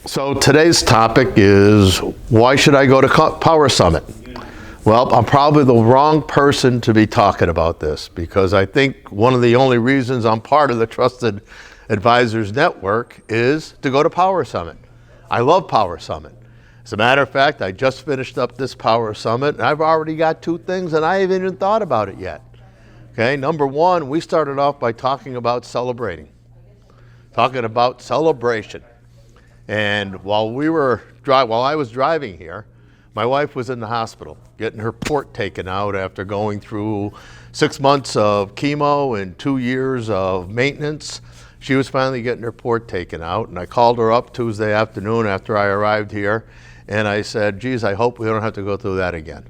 So today's topic is, why should I go to Power Summit? Well, I'm probably the wrong person to be talking about this, because I think one of the only reasons I'm part of the Trusted Advisors Network is to go to Power Summit. I love Power Summit. As a matter of fact, I just finished up this Power Summit, and I've already got two things, and I haven't even thought about it yet. Okay, number one, we started off by talking about celebration. And while I was driving here, my wife was in the hospital getting her port taken out after going through 6 months of chemo and 2 years of maintenance. She was finally getting her port taken out, and I called her up Tuesday afternoon after I arrived here, and I said, geez, I hope we don't have to go through that again.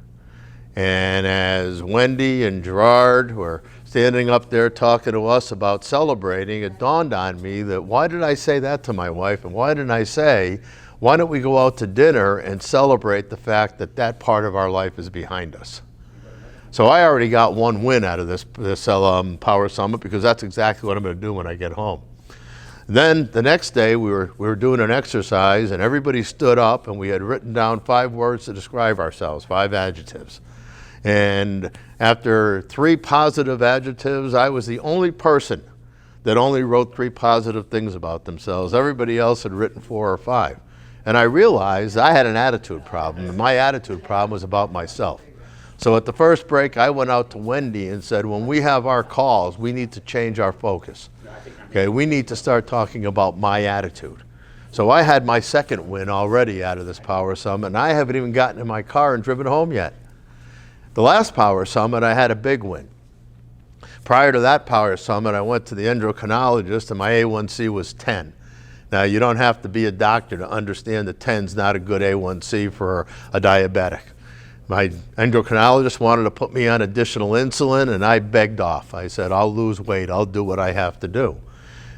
And as Wendy and Gerard were standing up there talking to us about celebrating, it dawned on me that why did I say that to my wife, and why didn't I say, why don't we go out to dinner and celebrate the fact that that part of our life is behind us? So I already got one win out of this Power Summit, because that's exactly what I'm going to do when I get home. Then the next day we were doing an exercise, and everybody stood up, and we had written down 5 words to describe ourselves, 5 adjectives. And after 3 positive adjectives, I was the only person that only wrote 3 positive things about themselves. Everybody else had written 4 or 5. And I realized I had an attitude problem, and my attitude problem was about myself. So at the first break, I went out to Wendy and said, when we have our calls, we need to change our focus. Okay, we need to start talking about my attitude. So I had my second win already out of this Power Summit, and I haven't even gotten in my car and driven home yet. The last Power Summit, I had a big win. Prior to that Power Summit, I went to the endocrinologist, and my A1C was 10. Now, you don't have to be a doctor to understand that 10's not a good A1C for a diabetic. My endocrinologist wanted to put me on additional insulin, and I begged off. I said, I'll lose weight, I'll do what I have to do.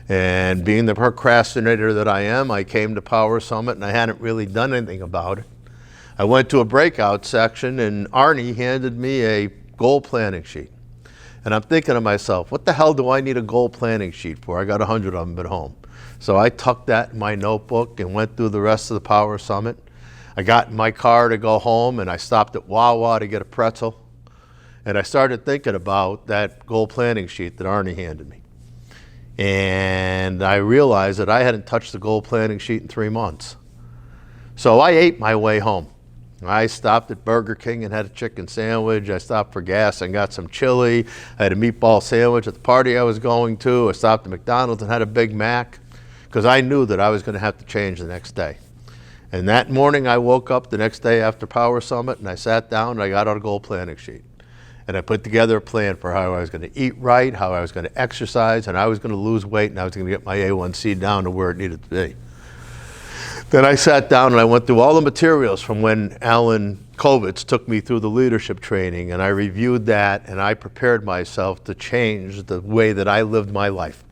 And being the procrastinator that I am, I came to Power Summit, and I hadn't really done anything about it. I went to a breakout section, and Arnie handed me a goal planning sheet. And I'm thinking to myself, what the hell do I need a goal planning sheet for? I got 100 of them at home. So I tucked that in my notebook and went through the rest of the Power Summit. I got in my car to go home, and I stopped at Wawa to get a pretzel. And I started thinking about that goal planning sheet that Arnie handed me. And I realized that I hadn't touched the goal planning sheet in 3 months. So I ate my way home. I stopped at Burger King and had a chicken sandwich. I stopped for gas and got some chili. I had a meatball sandwich at the party I was going to. I stopped at McDonald's and had a Big Mac, because I knew that I was going to have to change the next day. And that morning I woke up the next day after Power Summit, and I sat down and I got out a goal planning sheet. And I put together a plan for how I was going to eat right, how I was going to exercise, and I was going to lose weight, and I was going to get my A1C down to where it needed to be. Then I sat down and I went through all the materials from when Alan Kovitz took me through the leadership training, and I reviewed that, and I prepared myself to change the way that I lived my life.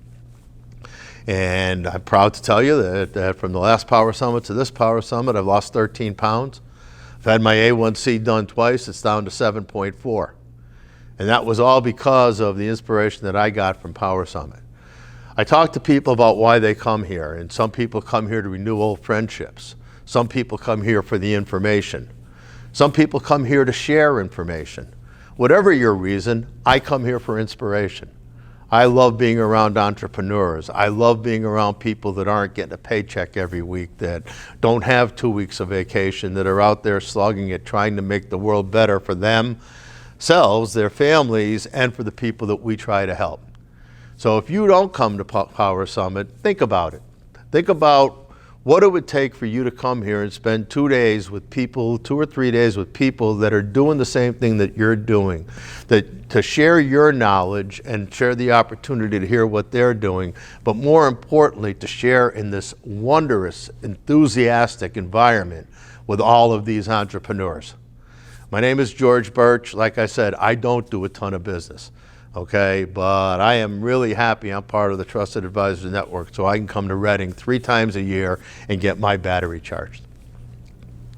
And I'm proud to tell you that from the last Power Summit to this Power Summit, I've lost 13 pounds. I've had my A1C done twice. It's down to 7.4. And that was all because of the inspiration that I got from Power Summit. I talk to people about why they come here, and some people come here to renew old friendships. Some people come here for the information. Some people come here to share information. Whatever your reason, I come here for inspiration. I love being around entrepreneurs. I love being around people that aren't getting a paycheck every week, that don't have 2 weeks of vacation, that are out there slugging it, trying to make the world better for themselves, their families, and for the people that we try to help. So if you don't come to Power Summit, think about it. Think about what it would take for you to come here and spend 2 days with people, 2 or 3 days with people that are doing the same thing that you're doing, to share your knowledge and share the opportunity to hear what they're doing, but more importantly, to share in this wondrous, enthusiastic environment with all of these entrepreneurs. My name is George Burtch. Like I said, I don't do a ton of business. Okay, but I am really happy I'm part of the Trusted Advisors Network, so I can come to Reading 3 times a year and get my battery charged.